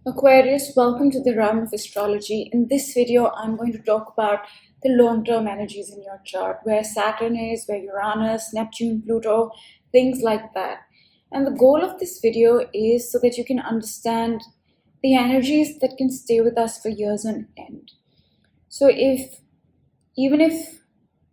Aquarius, welcome to the realm of astrology. In this video, I'm going to talk about the long-term energies in your chart, where Saturn is, where Uranus, Neptune, Pluto, things like that. And the goal of this video is so that you can understand the energies that can stay with us for years on end. So even if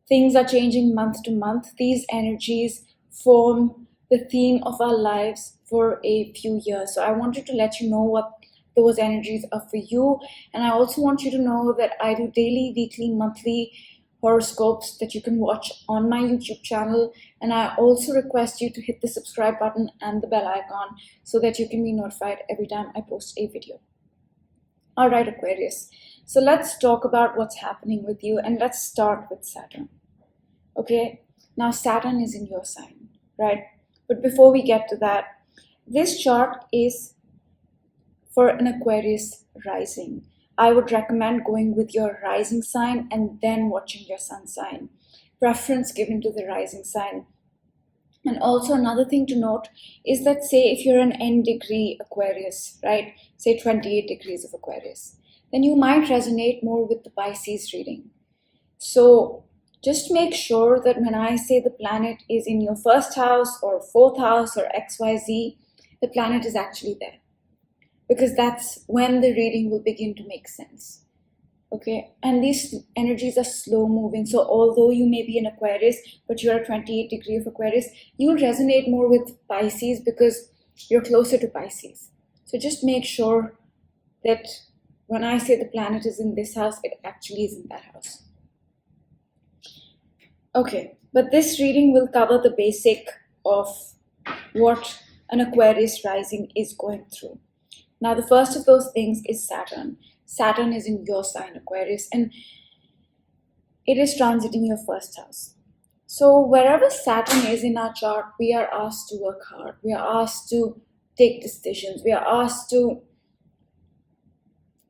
things are changing month to month, these energies form the theme of our lives for a few years. So I wanted to let you know what those energies are for you. And I also want you to know that I do daily, weekly, monthly horoscopes that you can watch on my YouTube channel. And I also request you to hit the subscribe button and the bell icon so that you can be notified every time I post a video. All right, Aquarius. So let's talk about what's happening with you, and let's start with Saturn. Okay, now Saturn is in your sign, right? But before we get to that, this chart is for an Aquarius rising. I would recommend going with your rising sign and then watching your sun sign. Preference given to the rising sign. And also another thing to note is that, say if you're an N degree Aquarius, right? Say 28 degrees of Aquarius, then you might resonate more with the Pisces reading. So just make sure that when I say the planet is in your first house or fourth house or XYZ, the planet is actually there, because that's when the reading will begin to make sense. Okay, and these energies are slow moving. So although you may be an Aquarius, but you're a 28 degree of Aquarius, you'll resonate more with Pisces because you're closer to Pisces. So just make sure that when I say the planet is in this house, it actually is in that house. Okay, but this reading will cover the basic of what an Aquarius rising is going through. Now, the first of those things is Saturn. Saturn is in your sign, Aquarius, and it is transiting your first house. So wherever Saturn is in our chart, we are asked to work hard. We are asked to take decisions. We are asked to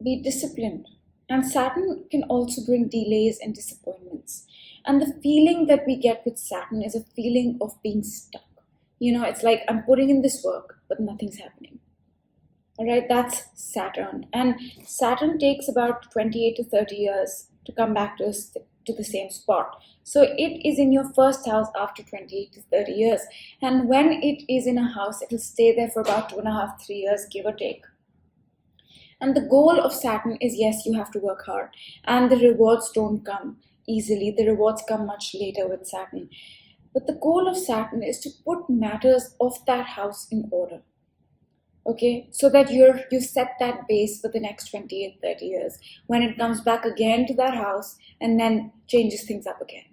be disciplined. And Saturn can also bring delays and disappointments. And the feeling that we get with Saturn is a feeling of being stuck. You know, it's like I'm putting in this work, but nothing's happening. All right, that's Saturn. And Saturn takes about 28 to 30 years to come back to the same spot. So it is in your first house after 28 to 30 years. And when it is in a house, it will stay there for about 2.5, 3 years, give or take. And the goal of Saturn is, yes, you have to work hard. And the rewards don't come easily. The rewards come much later with Saturn. But the goal of Saturn is to put matters of that house in order. Okay, so that you've set that base for the next 28, 30 years, when it comes back again to that house and then changes things up again.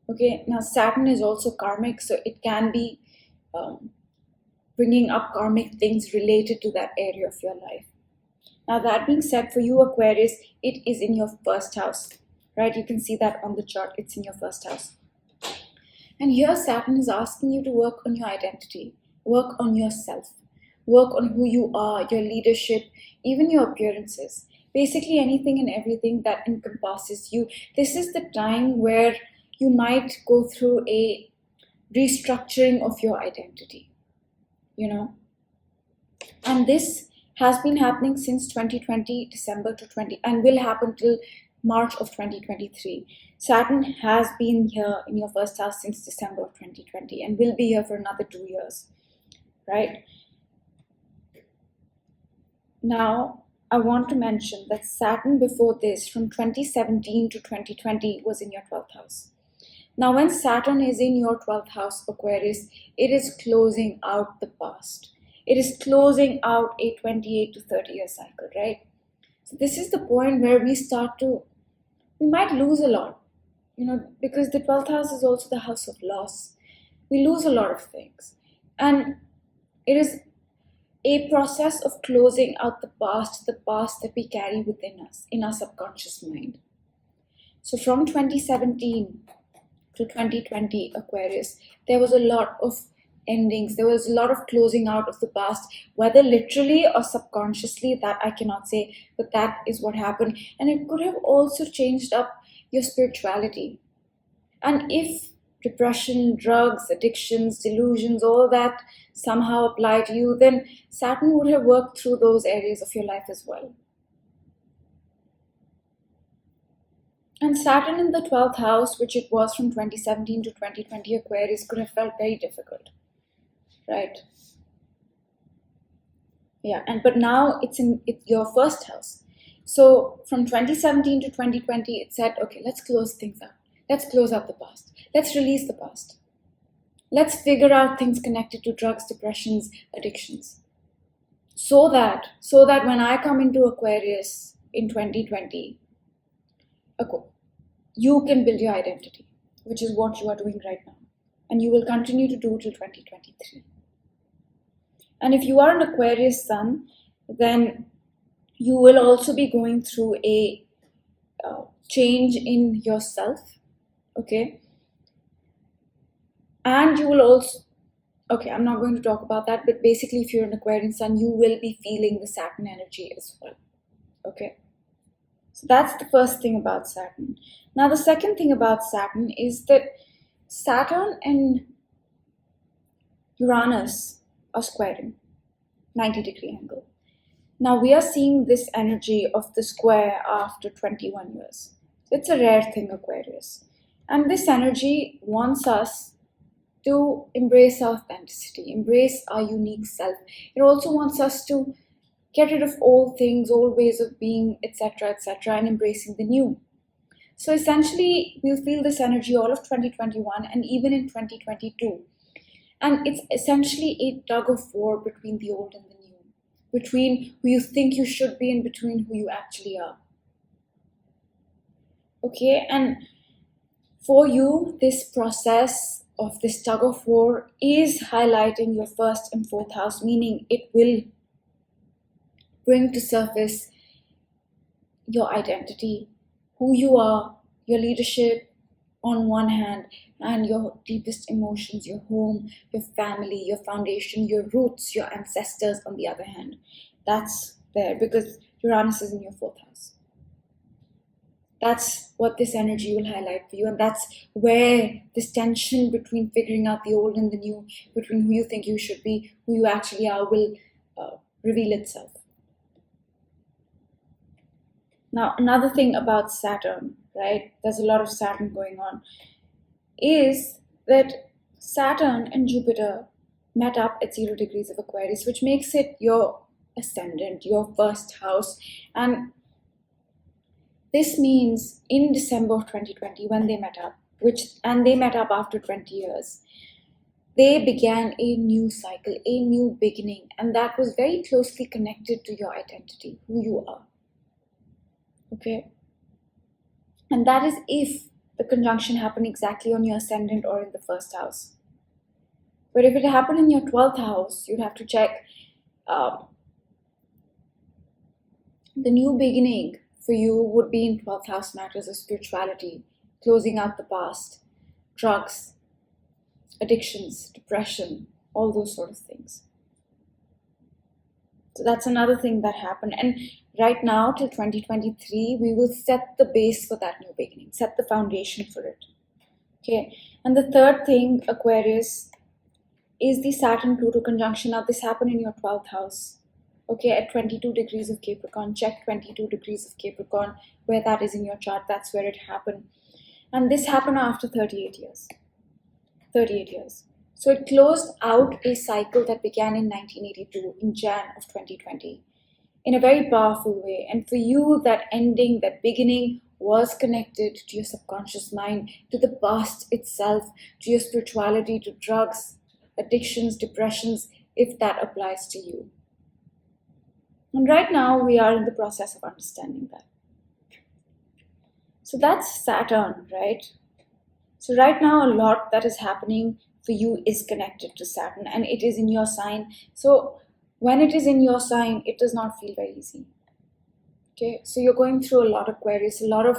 Okay, now Saturn is also karmic, so it can be bringing up karmic things related to that area of your life. Now, that being said, for you Aquarius, it is in your first house, right? You can see that on the chart, it's in your first house. And here Saturn is asking you to work on your identity, work on yourself. Work on who you are, your leadership, even your appearances. Basically anything and everything that encompasses you. This is the time where you might go through a restructuring of your identity, you know. And this has been happening since 2020, December to 20, and will happen till March of 2023. Saturn has been here in your first house since December of 2020 and will be here for another 2 years, right? Now, I want to mention that Saturn before this, from 2017 to 2020, was in your 12th house. Now, when Saturn is in your 12th house, Aquarius, it is closing out the past. It is closing out a 28 to 30 year cycle, right? So this is the point where we might lose a lot, you know, because the 12th house is also the house of loss. We lose a lot of things. And it is a process of closing out the past that we carry within us, in our subconscious mind. So from 2017 to 2020, Aquarius, there was a lot of endings. There was a lot of closing out of the past, whether literally or subconsciously, that I cannot say, but that is what happened. And it could have also changed up your spirituality. And if depression, drugs, addictions, delusions, all that somehow apply to you, then Saturn would have worked through those areas of your life as well. And Saturn in the 12th house, which it was from 2017 to 2020, Aquarius, could have felt very difficult, right? Yeah, but now it's in your first house. So from 2017 to 2020, it said, okay, let's close things up. Let's close out the past. Let's release the past. Let's figure out things connected to drugs, depressions, addictions. So that when I come into Aquarius in 2020, you can build your identity, which is what you are doing right now. And you will continue to do till 2023. And if you are an Aquarius sun, then you will also be going through a change in yourself, okay? And you will also, okay, I'm not going to talk about that, but basically if you're an Aquarian sun, you will be feeling the Saturn energy as well, okay? So that's the first thing about Saturn. Now the second thing about Saturn is that Saturn and Uranus are squaring, 90-degree angle. Now we are seeing this energy of the square after 21 years. It's a rare thing, Aquarius. And this energy wants us to embrace our authenticity, embrace our unique self. It also wants us to get rid of old things, old ways of being, etc., and embracing the new. So essentially, we'll feel this energy all of 2021 and even in 2022. And it's essentially a tug of war between the old and the new, between who you think you should be and between who you actually are. Okay, and for you, this process of this tug of war is highlighting your first and fourth house, meaning it will bring to surface your identity, who you are, your leadership on one hand, and your deepest emotions, your home, your family, your foundation, your roots, your ancestors on the other hand. That's there because Uranus is in your fourth house. That's what this energy will highlight for you, and that's where this tension between figuring out the old and the new, between who you think you should be, who you actually are, will reveal itself. Now, another thing about Saturn, right, there's a lot of Saturn going on, is that Saturn and Jupiter met up at 0 degrees of Aquarius, which makes it your ascendant, your first house. And this means in December of 2020, when they met up, they met up after 20 years, they began a new cycle, a new beginning, and that was very closely connected to your identity, who you are. Okay? And that is if the conjunction happened exactly on your ascendant or in the first house. But if it happened in your 12th house, you'd have to check the new beginning for you would be in 12th house matters of spirituality, closing out the past, drugs, addictions, depression, all those sort of things. So that's another thing that happened. And right now, till 2023, we will set the base for that new beginning, set the foundation for it. Okay. And the third thing, Aquarius, is the Saturn-Pluto conjunction. Now, this happened in your 12th house. Okay, at 22 degrees of Capricorn. Check 22 degrees of Capricorn, where that is in your chart. That's where it happened. And this happened after 38 years. 38 years. So it closed out a cycle that began in 1982, in Jan of 2020, in a very powerful way. And for you, that ending, that beginning was connected to your subconscious mind, to the past itself, to your spirituality, to drugs, addictions, depressions, if that applies to you. And right now, we are in the process of understanding that. So that's Saturn, right? So right now, a lot that is happening for you is connected to Saturn, and it is in your sign. So when it is in your sign, it does not feel very easy. Okay, so you're going through a lot of Aquarius, a lot of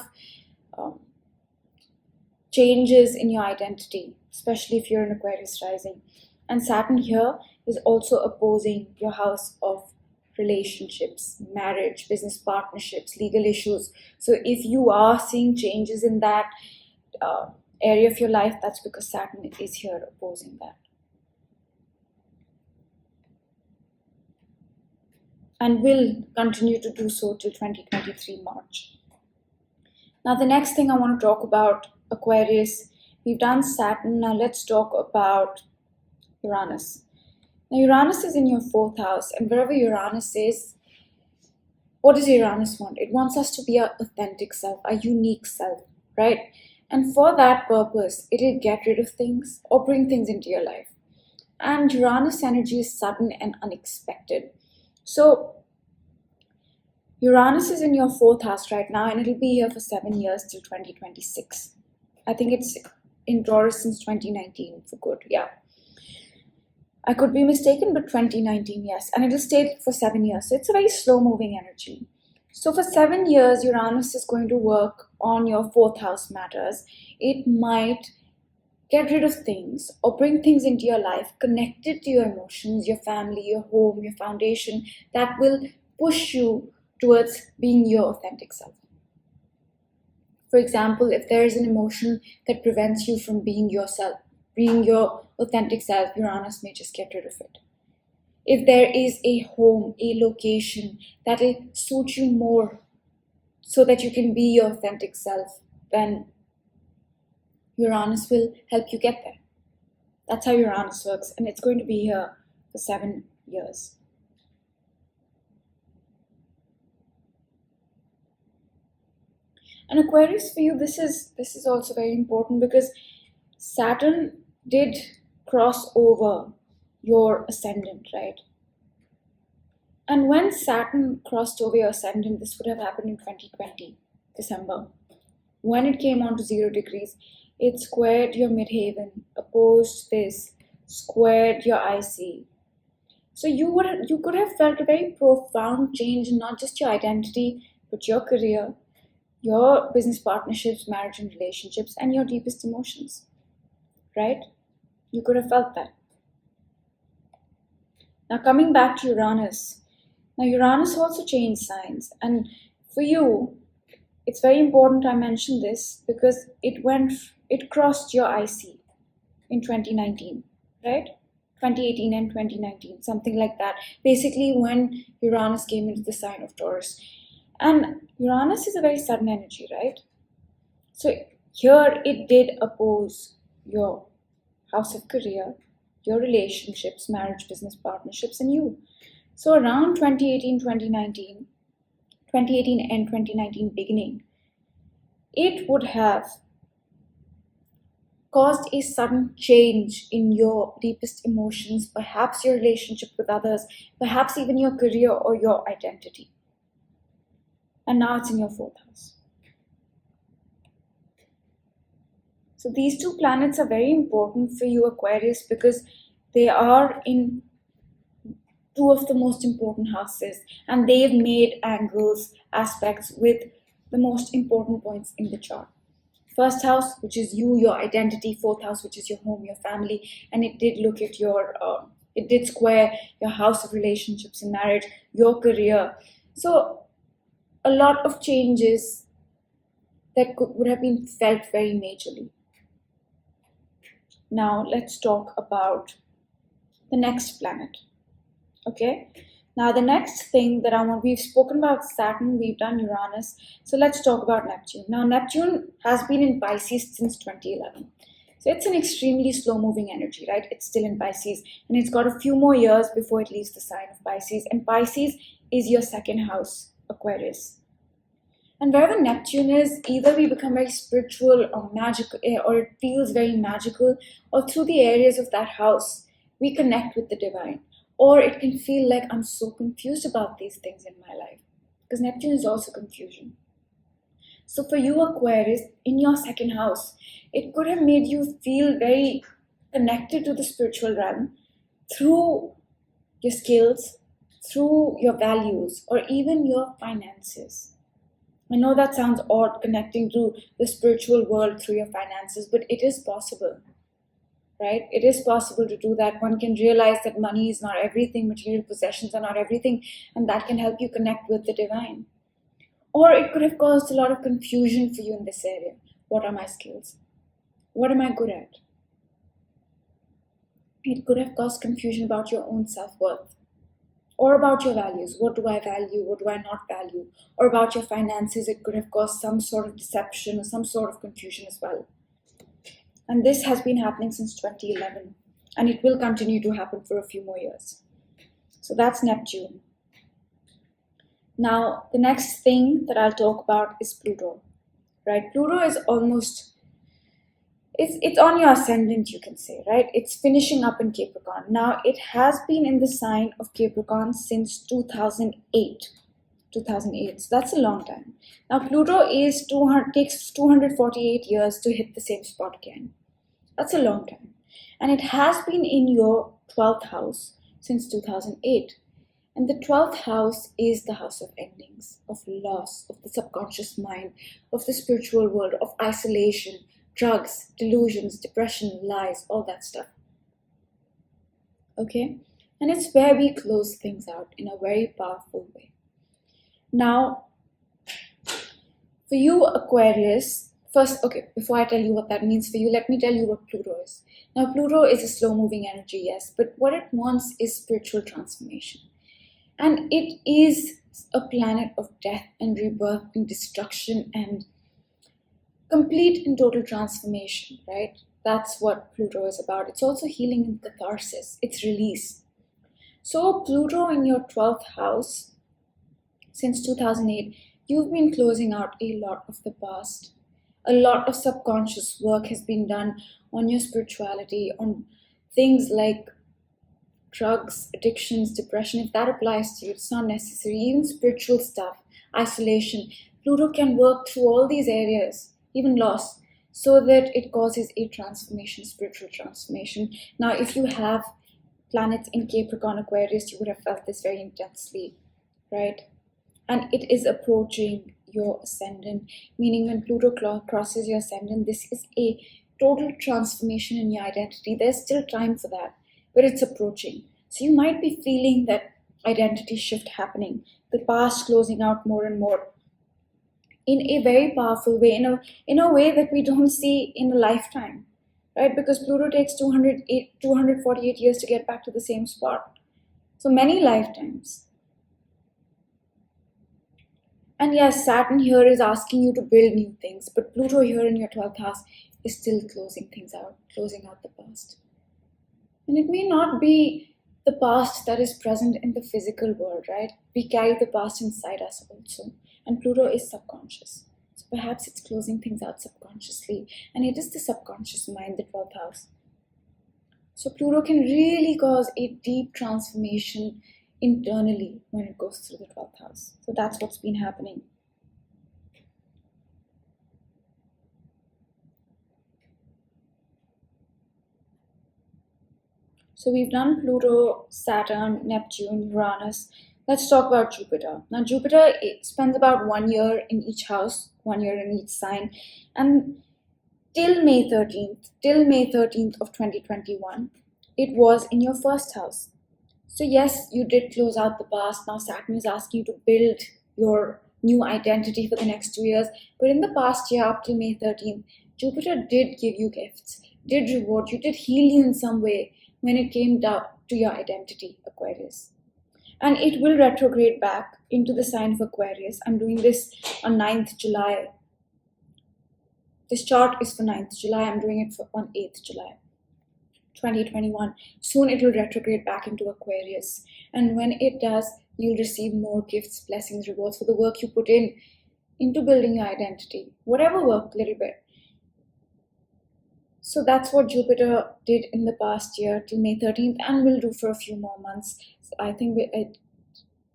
changes in your identity, especially if you're an Aquarius rising. And Saturn here is also opposing your house of relationships, marriage, business partnerships, legal issues. So if you are seeing changes in that, area of your life, that's because Saturn is here opposing that. And will continue to do so till 2023 March. Now the next thing I want to talk about, Aquarius, we've done Saturn, now let's talk about Uranus. Now Uranus is in your 4th house, and wherever Uranus is, what does Uranus want? It wants us to be our authentic self, our unique self, right? And for that purpose, it'll get rid of things or bring things into your life. And Uranus energy is sudden and unexpected. So Uranus is in your 4th house right now, and it'll be here for 7 years till 2026. I think it's in Taurus since 2019 for good, yeah. I could be mistaken, but 2019, yes. And it'll stay for 7 years. So it's a very slow-moving energy. So for 7 years, Uranus is going to work on your 4th house matters. It might get rid of things or bring things into your life connected to your emotions, your family, your home, your foundation, that will push you towards being your authentic self. For example, if there is an emotion that prevents you from being yourself, being your authentic self, Uranus may just get rid of it. If there is a home, a location that will suit you more so that you can be your authentic self, then Uranus will help you get there. That's how Uranus works, and it's going to be here for 7 years. And Aquarius, for you, this is also very important because Saturn did cross over your ascendant, right? And when Saturn crossed over your ascendant, this would have happened in 2020, December. When it came on to 0 degrees, it squared your midheaven, opposed this, squared your IC. So you could have felt a very profound change in not just your identity, but your career, your business partnerships, marriage and relationships, and your deepest emotions, right? You could have felt that. Now coming back to Uranus. Now Uranus also changed signs, and for you, it's very important I mention this because it crossed your IC in 2019, right? 2018 and 2019, something like that. Basically when Uranus came into the sign of Taurus. And Uranus is a very sudden energy, right? So here it did oppose your house of career, your relationships, marriage, business partnerships, and you. So around 2018 and 2019 beginning, it would have caused a sudden change in your deepest emotions, perhaps your relationship with others, perhaps even your career or your identity. And now it's in your 4th house. So these 2 planets are very important for you, Aquarius, because they are in 2 of the most important houses, and they've made angles, aspects with the most important points in the chart. 1st house, which is you, your identity. 4th house, which is your home, your family, and it did look at it did square your house of relationships and marriage, your career. So a lot of changes that would have been felt very majorly. Now let's talk about the next planet. Okay, now the next thing that we've spoken about Saturn, we've done Uranus, so let's talk about Neptune. Now Neptune has been in Pisces since 2011. So it's an extremely slow-moving energy, right? It's still in Pisces, and it's got a few more years before it leaves the sign of Pisces. And Pisces is your 2nd house, Aquarius. And wherever Neptune is, either we become very spiritual or magical, or it feels very magical, or through the areas of that house, we connect with the divine. Or it can feel like I'm so confused about these things in my life, because Neptune is also confusion. So for you, Aquarius, in your 2nd house, it could have made you feel very connected to the spiritual realm through your skills, through your values, or even your finances. I know that sounds odd, connecting to the spiritual world through your finances, but it is possible, right? It is possible to do that. One can realize that money is not everything, material possessions are not everything, and that can help you connect with the divine. Or it could have caused a lot of confusion for you in this area. What are my skills? What am I good at? It could have caused confusion about your own self-worth or about your values. What do I value? What do I not value? Or about your finances, it could have caused some sort of deception or some sort of confusion as well. And this has been happening since 2011, and it will continue to happen for a few more years. So that's Neptune. Now, the next thing that I'll talk about is Pluto, right? Pluto is almost, it's on your ascendant, you can say, right? It's finishing up in Capricorn. Now, it has been in the sign of Capricorn since 2008. 2008, so that's a long time. Now, Pluto takes 248 years to hit the same spot again. That's a long time. And it has been in your 12th house since 2008. And the 12th house is the house of endings, of loss, of the subconscious mind, of the spiritual world, of isolation, drugs, delusions, depression, lies, all that stuff. Okay? And it's where we close things out in a very powerful way. Now, for you, Aquarius, first, okay, before I tell you what that means for you, let me tell you what Pluto is. Now, Pluto is a slow-moving energy, yes, but what it wants is spiritual transformation. And it is a planet of death and rebirth and destruction and complete and total transformation, right? That's what Pluto is about. It's also healing and catharsis. It's release. So Pluto in your 12th house, since 2008, you've been closing out a lot of the past. A lot of subconscious work has been done on your spirituality, on things like drugs, addictions, depression. If that applies to you, it's not necessary. Even spiritual stuff, isolation. Pluto can work through all these areas, even loss, so that it causes a transformation, spiritual transformation. Now, if you have planets in Capricorn, Aquarius, you would have felt this very intensely, right? And it is approaching your ascendant, meaning when Pluto crosses your ascendant, this is a total transformation in your identity. There's still time for that, but it's approaching. So you might be feeling that identity shift happening, the past closing out more and more in a very powerful way, in a way that we don't see in a lifetime, right? Because Pluto takes 248 years to get back to the same spot. So many lifetimes. And yes, Saturn here is asking you to build new things, but Pluto here in your 12th house is still closing things out, closing out the past. And it may not be the past that is present in the physical world, right? We carry the past inside us also. And Pluto is subconscious. So perhaps it's closing things out subconsciously. And it is the subconscious mind, the 12th house. So Pluto can really cause a deep transformation internally when it goes through the 12th house. So that's what's been happening. So we've done Pluto, Saturn, Neptune, Uranus. Let's talk about Jupiter. Now Jupiter, it spends about 1 year in each house, 1 year in each sign, and till May 13th of 2021, it was in your first house. So yes, you did close out the past. Now Saturn is asking you to build your new identity for the next 2 years. But in the past year, up till May 13th, Jupiter did give you gifts, did reward you, did heal you in some way when it came down to your identity, Aquarius. And it will retrograde back into the sign of Aquarius. I'm doing this on 9th July. This chart is for 9th July. I'm doing it on 8th July. 2021. Soon it will retrograde back into Aquarius. And when it does, you'll receive more gifts, blessings, rewards for the work you put into building your identity. Whatever work, little bit. So that's what Jupiter did in the past year till May 13th and will do for a few more months. So I think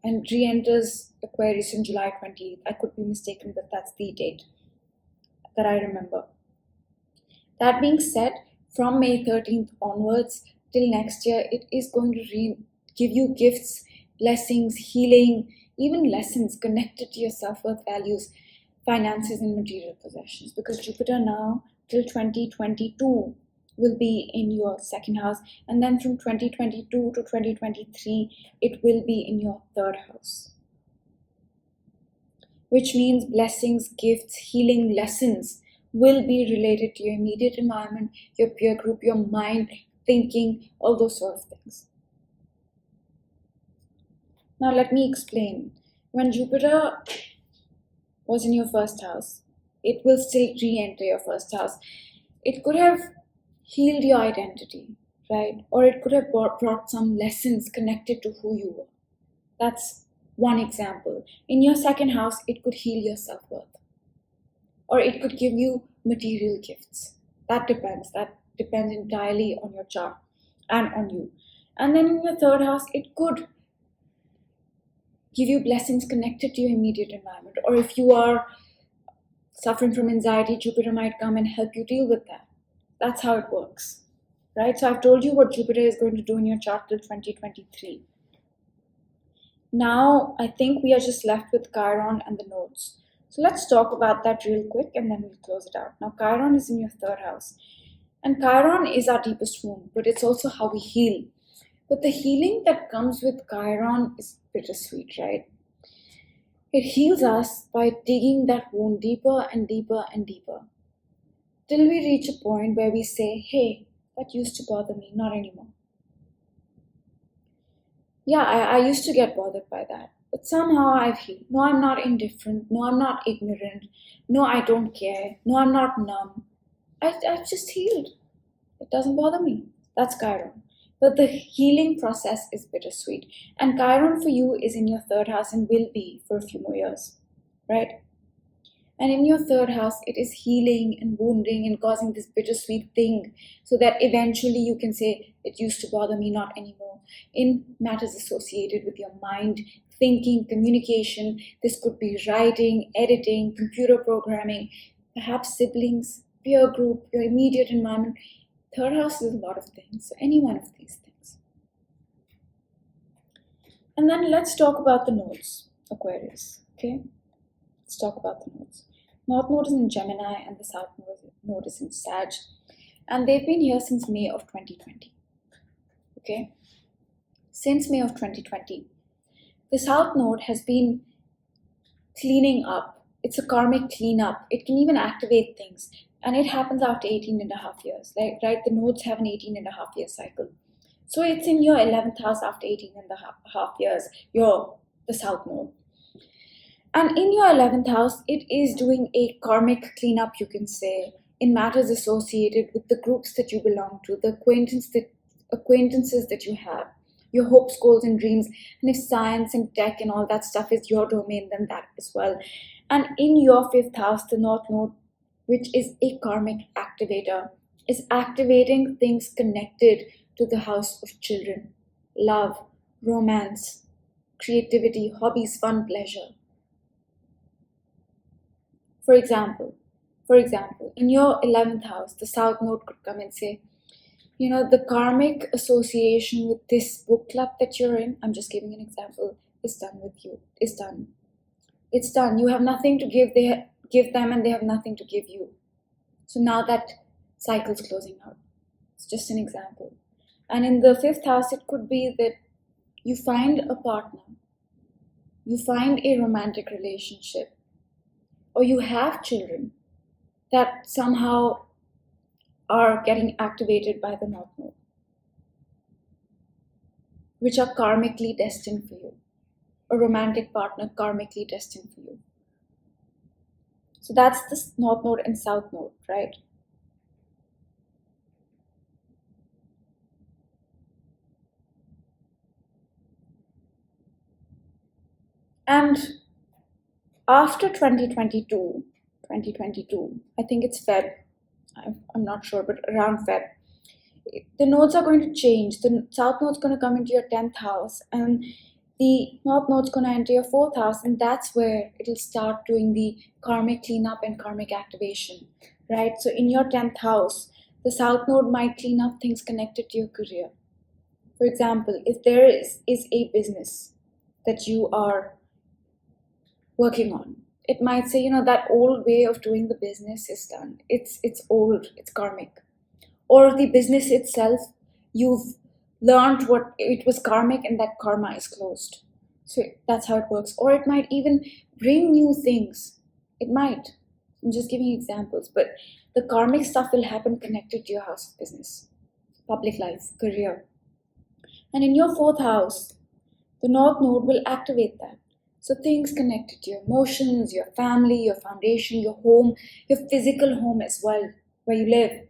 and re-enters Aquarius in July 28th. I could be mistaken, but that's the date that I remember. That being said, from May 13th onwards till next year, it is going to give you gifts, blessings, healing, even lessons connected to your self-worth, values, finances, and material possessions. Because Jupiter now till 2022 will be in your second house, and then from 2022 to 2023 it will be in your third house, which means blessings, gifts, healing, lessons will be related to your immediate environment, your peer group, your mind, thinking, all those sort of things. Now let me explain. When Jupiter was in your first house, it will still re-enter your first house. It could have healed your identity, right? Or it could have brought some lessons connected to who you were. That's one example. In your second house, it could heal your self-worth. Or it could give you material gifts. That depends. That depends entirely on your chart and on you. And then in your third house, it could give you blessings connected to your immediate environment. Or if you are suffering from anxiety, Jupiter might come and help you deal with that. That's how it works, right? So I've told you what Jupiter is going to do in your chart till 2023. Now, I think we are just left with Chiron and the nodes. So let's talk about that real quick and then we'll close it out. Now, Chiron is in your third house. And Chiron is our deepest wound, but it's also how we heal. But the healing that comes with Chiron is bittersweet, right? It heals us by digging that wound deeper and deeper and deeper, till we reach a point where we say, hey, that used to bother me, not anymore. Yeah, I used to get bothered by that, but somehow I've healed. No, I'm not indifferent. No, I'm not ignorant. No, I don't care. No, I'm not numb. I've just healed. It doesn't bother me. That's Chiron. But the healing process is bittersweet. And Chiron for you is in your third house and will be for a few more years, right? And in your third house, it is healing and wounding and causing this bittersweet thing so that eventually you can say, it used to bother me, not anymore. In matters associated with your mind, thinking, communication, this could be writing, editing, computer programming, perhaps siblings, peer group, your immediate environment. Third house is a lot of things, so any one of these things. And then let's talk about the nodes, Aquarius, okay? Let's talk about the nodes. North node is in Gemini and the South node is in Sag. And they've been here since May of 2020, okay? Since May of 2020. The South node has been cleaning up. It's a karmic cleanup. It can even activate things. And it happens after 18 and a half years, right? The nodes have an 18 and a half year cycle. So it's in your 11th house after 18 and a half years, the South node. And in your 11th house, it is doing a karmic cleanup, you can say, in matters associated with the groups that you belong to, the acquaintances that you have, your hopes, goals, and dreams. And if science and tech and all that stuff is your domain, then that as well. And in your 5th house, the North node, which is a karmic activator, is activating things connected to the house of children, love, romance, creativity, hobbies, fun, pleasure. For example, in your 11th house, the South node could come and say, the karmic association with this book club that you're in, I'm just giving an example, is done with you, is done. It's done. You have nothing to give them and they have nothing to give you. So now that cycle's closing out. It's just an example. And in the 5th house, it could be that you find a partner, you find a romantic relationship, or you have children that somehow are getting activated by the North node, which are karmically destined for you. A romantic partner karmically destined for you. So that's the North node and South node, right? And after 2022, I think it's Feb, I'm not sure, but around Feb, the nodes are going to change. The South node's going to come into your 10th house and the North node's going to enter your 4th house, and that's where it'll start doing the karmic cleanup and karmic activation, right? So in your 10th house, the South node might clean up things connected to your career. For example, if there is a business that you are working on, it might say, that old way of doing the business is done. It's old, it's karmic. Or the business itself, you've learned what it was karmic and that karma is closed. So that's how it works. Or it might even bring new things. It might. I'm just giving examples, but the karmic stuff will happen connected to your house of business, public life, career. And in your fourth house, the North Node will activate that. So things connected to your emotions, your family, your foundation, your home, your physical home as well, where you live,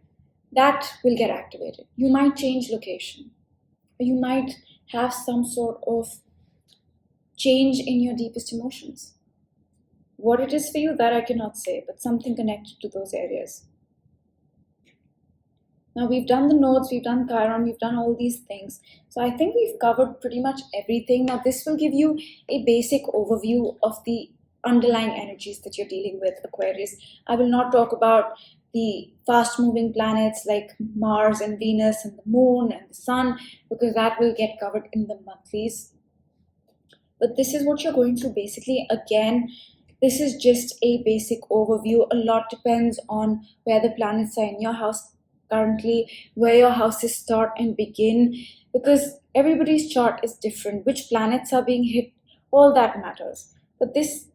that will get activated. You might change location, or you might have some sort of change in your deepest emotions. What it is for you, that I cannot say, but something connected to those areas. Now we've done the nodes, we've done Chiron, we've done all these things. So I think we've covered pretty much everything. Now this will give you a basic overview of the underlying energies that you're dealing with, Aquarius. I will not talk about the fast moving planets like Mars and Venus and the moon and the sun, because that will get covered in the monthlies. But this is what you're going through basically. Again, this is just a basic overview. A lot depends on where the planets are in your house currently, where your houses start and begin, because everybody's chart is different. Which planets are being hit, all that matters. But this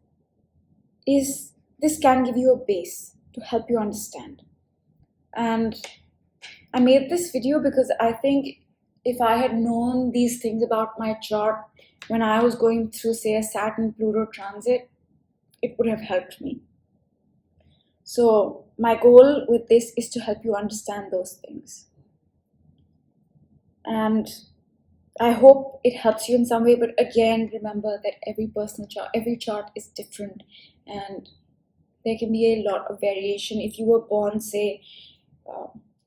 can give you a base to help you understand. And I made this video because I think if I had known these things about my chart when I was going through, say, a Saturn Pluto transit, it would have helped me. So my goal with this is to help you understand those things. And I hope it helps you in some way, but again, remember that every personal chart, every chart is different, and there can be a lot of variation. If you were born, say,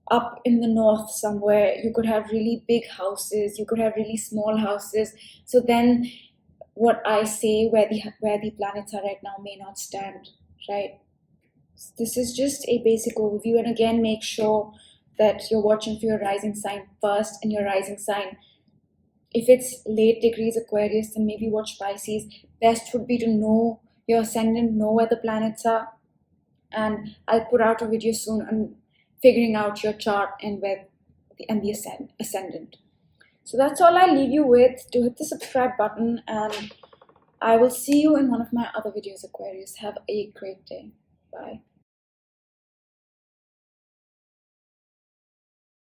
up in the north somewhere, you could have really big houses, you could have really small houses. So then what I say, where the planets are right now, may not stand, right? This is just a basic overview. And again, make sure that you're watching for your rising sign first, and your rising sign. If it's late degrees Aquarius, then maybe watch Pisces. Best would be to know your ascendant, know where the planets are. And I'll put out a video soon on figuring out your chart and the ascendant. So that's all I'll leave you with. Do hit the subscribe button, and I will see you in one of my other videos, Aquarius. Have a great day. Bye.